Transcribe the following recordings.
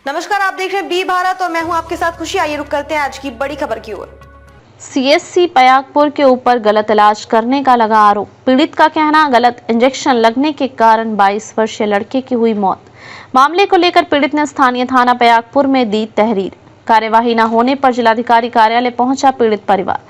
नमस्कार, आप देख रहे हैं बी भारत और मैं हूं आपके साथ खुशी। आइए रुक करते हैं आज की बड़ी खबर की ओर। सीएससी पयागपुर के ऊपर गलत इलाज करने का लगा आरोप। पीड़ित का कहना, गलत इंजेक्शन लगने के कारण 22 वर्षीय लड़के की हुई मौत। मामले को लेकर पीड़ित ने स्थानीय थाना पयागपुर में दी तहरीर। कार्यवाही न होने पर जिलाधिकारी कार्यालय पहुंचा पीड़ित परिवार।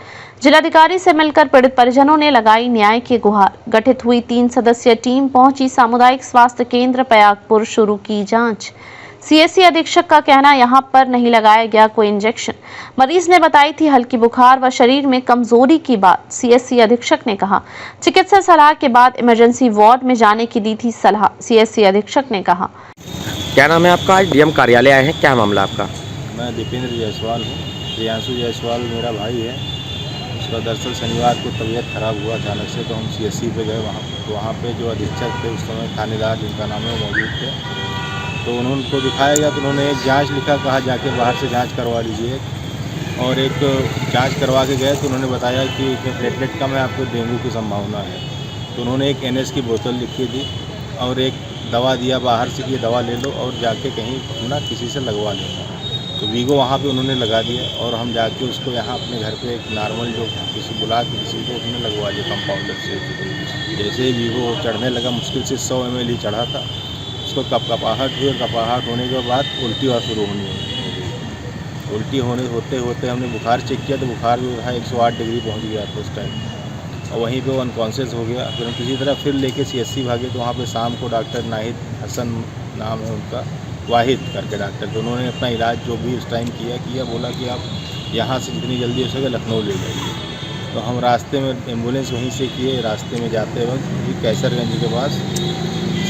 जिलाधिकारी से मिलकर पीड़ित परिजनों ने लगाई न्याय की गुहार। गठित हुई 3 सदस्यीय टीम पहुंची सामुदायिक स्वास्थ्य केंद्र पयागपुर, शुरू की जांच। सीएससी अधीक्षक का कहना, यहां पर नहीं लगाया गया कोई इंजेक्शन। मरीज ने बताई थी हल्की बुखार व शरीर में कमजोरी की बात। सीएससी अधीक्षक ने कहा, चिकित्सा सलाह के बाद इमरजेंसी वार्ड में जाने की दी थी सलाह। सीएससी अधीक्षक ने कहा, क्या नाम है आपका? आज डीएम कार्यालय आए हैं, क्या मामला आपका? मैं दीपेंद्र जायसवाल हूँ। प्रियांशु जायसवाल मेरा भाई है। उसका दरअसल शनिवार को तबीयत खराब हुआ अचानक से, तो हम सीएससी पे गए। वहाँ पे जो अधीक्षक थे उस समय, थानेदार जिनका नाम है, वो मौजूद थे। तो उनको दिखाया गया, तो उन्होंने एक जांच लिखा, कहा जाके बाहर से जांच करवा लीजिए। और एक जांच करवा के गए तो उन्होंने बताया कि प्लेटलेट कम है, आपको डेंगू की संभावना है। तो उन्होंने एक NS की बोतल लिख के दी और एक दवा दिया बाहर से कि ये दवा ले लो और जाके कहीं अपना किसी से लगवा लेना। तो वीगो वहाँ पे उन्होंने लगा दिया और हम जाके उसको यहाँ अपने घर पे एक नॉर्मल जो किसी बुला के किसी को उसने लगवा लिया कंपाउंडर से। जैसे ही वीगो चढ़ने लगा, मुश्किल से 100 ml ही चढ़ा था, उसको कपाहट हुई। कपाहट होने के बाद उल्टी और शुरू होनी हुई। उल्टी होते होते हमने बुखार चेक किया तो बुखार भी था 108 डिग्री पहुँच गया था उस टाइम। और वहीं पे वो अनकॉन्शियस हो गया। फिर हम किसी तरह फिर लेके CSC भागे, तो वहाँ पे शाम को डॉक्टर नाहिद हसन नाम है उनका, वाहिद करके डॉक्टर, तो उन्होंने अपना इलाज जो भी उस टाइम किया, बोला कि आप यहाँ से जितनी जल्दी हो सके लखनऊ ले जाइए। तो हम रास्ते में एम्बुलेंस वहीं से किए। रास्ते में जाते वक्त कैसरगंज के पास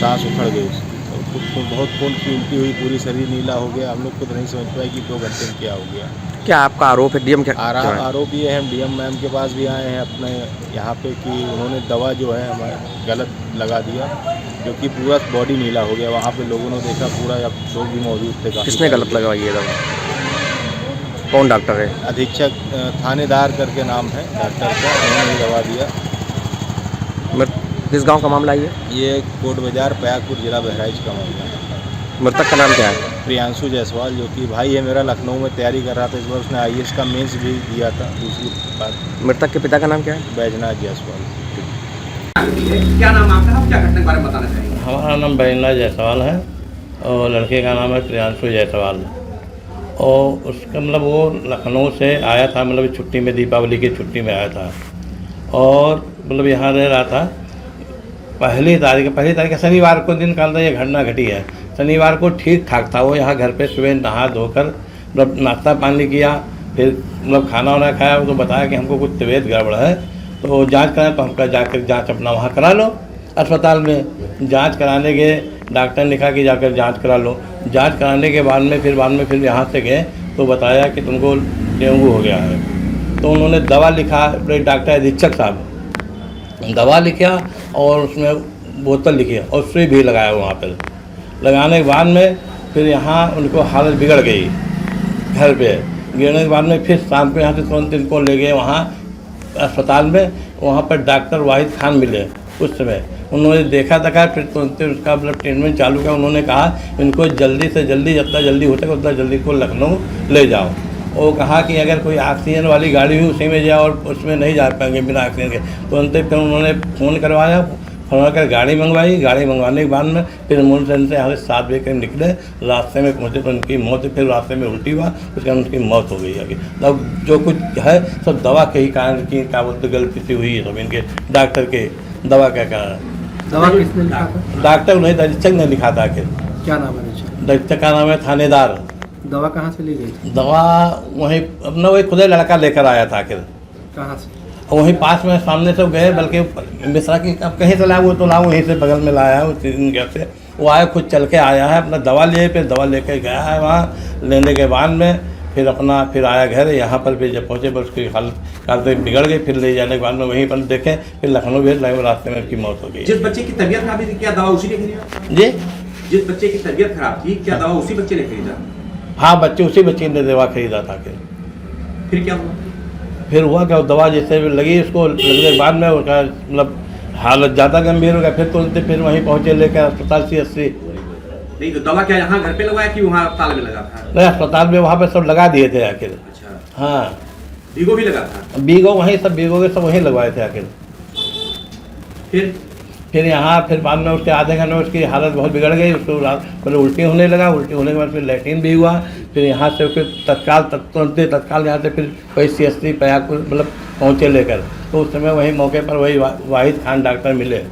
सांस उखड़ गई उसकी, तो बहुत खून की उल्टी हुई, पूरी शरीर नीला हो गया। हम लोग खुद नहीं समझ पाए कि 2 घंटे में क्या हो गया। क्या आपका आरोप है? डीएम क्या आरोप ये है, हम डीएम मैम के पास भी आए हैं अपने यहाँ पे कि उन्होंने दवा जो है हमें गलत लगा दिया, जो कि पूरा बॉडी नीला हो गया। वहाँ पे लोगों ने देखा, पूरा लोग भी मौजूद थे। किसने गलत लगवाई है दवा? कौन डॉक्टर है? अधीक्षक थानेदार करके नाम है डॉक्टर का, उन्होंने दवा दिया। किस गांव का मामला है ये कोट बाजार पयागपुर जिला बहराइच का मामला है। मृतक का नाम क्या है? प्रियांशु जायसवाल, जो कि भाई है मेरा, लखनऊ में तैयारी कर रहा था। इस बार उसने IAS का मेंस भी दिया था। दूसरी बात, मृतक के पिता का नाम क्या है? बैजनाथ जायसवाल। क्या नाम आपका? आप क्या घटना के बारे में बताना चाहेंगे? हमारा नाम बैजनाथ जायसवाल है और लड़के का नाम है प्रियांशु जायसवाल। और उसका मतलब वो लखनऊ से आया था, मतलब छुट्टी में, दीपावली की छुट्टी में आया था और मतलब यहाँ रह रहा था। पहली तारीख शनिवार को दिन का ये घटना घटी है। शनिवार को ठीक ठाक था वो, यहाँ घर पे सुबह नहा धोकर मतलब नाश्ता पानी किया, फिर मतलब खाना वाना खाया। तो बताया कि हमको कुछ तबीयत गड़बड़ है, तो जांच कराएं। तो हमका जाकर जांच अपना वहाँ करा लो अस्पताल में। जांच कराने के डॉक्टर ने कहा कि जाकर जांच करा लो। जांच कराने के बाद में फिर यहाँ से गए तो बताया कि तुमको डेंगू हो गया है। तो उन्होंने दवा लिखा, डॉक्टर अधीक्षक साहब दवा लिखा और उसमें बोतल लिखी और सुई भी लगाया वहाँ पर। लगाने के बाद में फिर यहाँ उनको हालत बिगड़ गई। घर पे गिरने के बाद में फिर शाम को यहाँ से तुरंत इनको ले गए वहाँ अस्पताल में। वहाँ पर डॉक्टर वाहिद खान मिले। उस समय उन्होंने देखा फिर तुरंत उसका मतलब ट्रीटमेंट चालू किया। उन्होंने कहा इनको जल्दी से जल्दी, जितना जल्दी हो सके उतना जल्दी को लखनऊ ले जाओ। वो कहा कि अगर कोई ऑक्सीजन वाली गाड़ी हुई उसी में जाओ, और उसमें नहीं जा पाएंगे बिना ऑक्सीजन के। तुरंत फिर उन्होंने फ़ोन करवाया, फ़ोन कर गाड़ी मंगवाई। गाड़ी मंगवाने के बाद में फिर एम्बुलेंस से यहाँ से 7 बजे करीब निकले। रास्ते में पहुँचे तो उनकी मौत, फिर रास्ते में उल्टी हुआ, उसके बाद उनकी मौत हो गई आगे। तब जो कुछ है सब दवा के ही कारण की, क्या बोलते, गलती से हुई है सब इनके डॉक्टर के दवा का कारण। दवा किसने लिखा था? डॉक्टर नहीं, अधीक्षक ने लिखा था। आखिर क्या नाम है अधीक्षक का? नाम है थानेदार। दवा कहाँ से ली गई थी? दवा वहीं अपना वही खुद लड़का लेकर आया था। आखिर कहाँ से? वहीं पास में सामने से गए, बल्कि मिश्रा की अब कहीं से लाया, वो तो ला वहीं से बगल में लाया है उसी दिन घर से। वो आया, खुद चल के आया है, अपना दवा लिए, फिर दवा लेकर गया है। वहाँ लेने के बाद में फिर आया घर। यहाँ पर फिर जब पहुँचे पर उसकी हालत बिगड़ गई। फिर ले जाने के बाद में वहीं पर देखें, फिर लखनऊ भेज लाए, रास्ते में उसकी मौत हो गई। जिस बच्चे की तबीयत खराब थी, क्या दवा उसी ने खरीदा? जी, जिस बच्चे की तबीयत खराब थी, क्या दवा उसी बच्चे ने खरीदा? हाँ, उसी बच्चे ने दवा खरीदा था। फिर क्या हुआ? फिर हुआ क्या, दवा जैसे लगी उसको, लगने के बाद में उसका मतलब हालत ज़्यादा गंभीर हो गया। फिर तुरंत फिर वहीं पहुँचे लेकर अस्पताल CSC। नहीं तो दवा क्या यहाँ घर पे लगवाया कि वहाँ अस्पताल में लगा था? नहीं, अस्पताल में वहाँ पे सब लगा दिए थे आखिर। अच्छा, हाँ, वीगो भी लगा था? बीगो वहीं सब बीगो के सब वहीं लगवाए थे आखिर। फिर यहाँ फिर बाद में उसके आधे घंटे में उसकी हालत बहुत बिगड़ गई। उसको पहले उल्टी होने लगा, उल्टी होने के बाद फिर लैट्रिन भी हुआ। फिर यहाँ से फिर तत्काल यहाँ से फिर वही CSC पयागपुर मतलब पहुँचे लेकर। तो उस समय वही मौके पर वही वाहिद खान डॉक्टर मिले।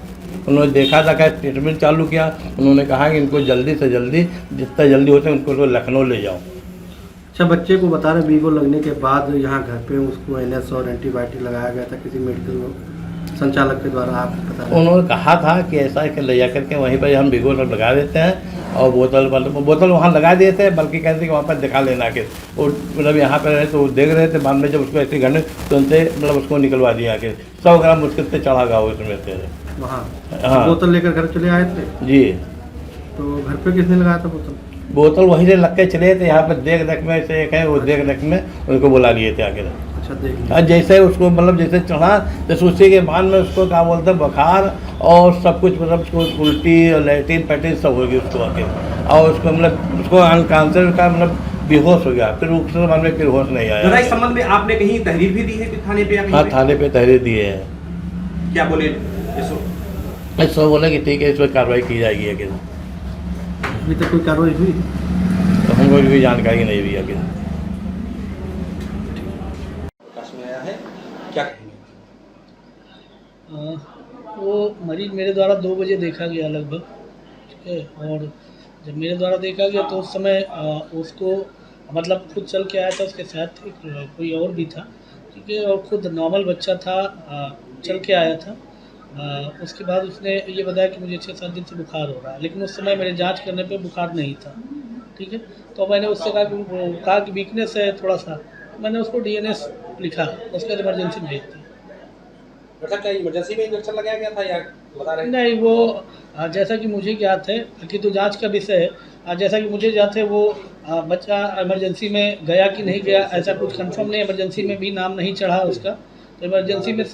उन्होंने देखा था क्या ट्रीटमेंट चालू किया। उन्होंने कहा कि इनको जल्दी से जल्दी जितना जल्दी होते उनको लखनऊ ले जाओ। अच्छा, बच्चे को बता रहे वीगो लगने के बाद यहाँ घर पे उसको NS और एंटीबायोटिक लगाया गया था किसी मेडिकल संचालक के द्वारा, आप बता रहे हैं? उन्होंने कहा था कि ऐसा कि ले जा करके वहीं पर हम वीगो सब लगा देते हैं और बोतल वहाँ लगा दिए थे। बल्कि कहते थे कि वहाँ पर दिखा लेना के वो मतलब यहाँ पर रहे तो वो देख रहे थे। बाद में जब उसको ऐसे घंटे तुरंते मतलब उसको निकलवा दिया कि 100 ग्राम मुश्किल से चढ़ा गया उसमें से। वहाँ हाँ, बोतल लेकर घर चले आए थे जी। तो घर पे किसने लगाया था बोतल वहीं से लग के चले थे। यहाँ पर देख में से एक है, वो देख में उनको बुला लिए थे आखिर। अच्छा, देख और जैसे उसको मतलब जैसे चढ़ा जैसे उसी के बाद में उसको क्या बोलते हैं बुखार और सब कुछ मतलब उसको उल्टी और लैट्रिन पैट्रिन सब हो गई उसको आखिर। और उसको मतलब उसको अनकॉन्शियस का मतलब बेहोश हो गया। फिर उसके बाद में फिर होश नहीं आया। इस संबंध में आपने कहीं तहरीर भी दी है कि थाने पे? हाँ, थाने पे तहरीर दिए हैं। क्या बोले? ऐसा बोला कि ठीक है, इस पर कार्रवाई की जाएगी। आखिर अभी तक कोई कार्रवाई हुई? तो हमको भी जानकारी नहीं हुई आखिर। क्या वो मरीज मेरे द्वारा 2 बजे देखा गया लगभग, ठीक है। और जब मेरे द्वारा देखा गया तो उस समय उसको मतलब खुद चल के आया था, उसके साथ एक कोई और भी था, ठीक है। और खुद नॉर्मल बच्चा था, चल के आया था। उसके बाद उसने ये बताया कि मुझे 6-7 दिन से बुखार हो रहा है, लेकिन उस समय मेरे जांच करने पे बुखार नहीं था, ठीक है। तो मैंने उससे कहा कि वीकनेस है थोड़ा सा। मैंने उसको DNS लिखा, उसके बाद इमरजेंसी में भेज दी। डॉक्टर क्या इमरजेंसी में इंजेक्शन लगाया गया था या बता रहे हैं? नहीं, वो जैसा कि मुझे ज्ञात है कि तो जांच का विषय है, जैसा कि मुझे ज्ञात है वो बच्चा इमरजेंसी में गया कि नहीं गया ऐसा कुछ कंफर्म नहीं। इमरजेंसी में भी नाम नहीं चढ़ा उसका, तो इमरजेंसी में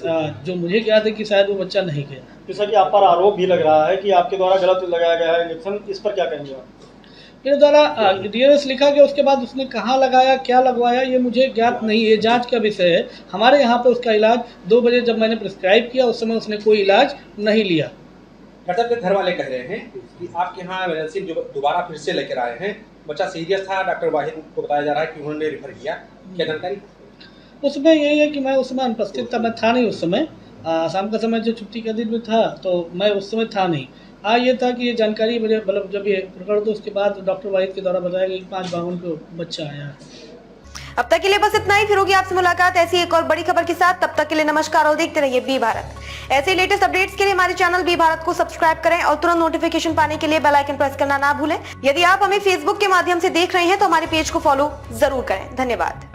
जो मुझे ज्ञात है कि शायद वो बच्चा नहीं गया। जैसा कि आप पर आरोप भी लग रहा है कि आपके द्वारा गलत लगाया गया है इंजेक्शन, इस पर क्या कहेंगे आप? मेरे द्वारा DNS लिखा गया, उसके बाद उसने कहाँ लगाया क्या लगवाया ये मुझे ज्ञात नहीं है, जांच का विषय है। हमारे यहाँ पे उसका इलाज 2 बजे जब मैंने प्रिस्क्राइब किया उस समय उसने कोई इलाज नहीं लिया। डॉक्टर के घर वाले कह रहे हैं कि आपके यहाँ इमरजेंसी दोबारा फिर से लेकर आए हैं, बच्चा सीरियस था, डॉक्टर वाहिद को बताया जा रहा है कि उन्होंने रेफर किया, क्या जानकारी? उसमें यही है कि मैं उस समय अनुपस्थित था, मैं था नहीं उस समय। शाम का समय जो छुट्टी का दिन में था तो मैं उस समय था नहीं। हाँ, ये था कि ये जानकारी मेरे मतलब जब ये प्रकरण तो उसके बाद डॉक्टर वाहिद के द्वारा बताया गया कि 5-52 को बच्चा आया है। अब तक के लिए बस इतना ही। फिर होगी आपसे मुलाकात ऐसी एक और बड़ी खबर के साथ। तब तक के लिए नमस्कार और देखते रहिए बी भारत। ऐसे लेटेस्ट अपडेट्स के लिए हमारे चैनल बी भारत को सब्सक्राइब करें और तुरंत नोटिफिकेशन पाने के लिए बेल आइकन प्रेस करना ना भूलें। यदि आप हमें फेसबुक के माध्यम से देख रहे हैं तो हमारे पेज को फॉलो जरूर करें। धन्यवाद।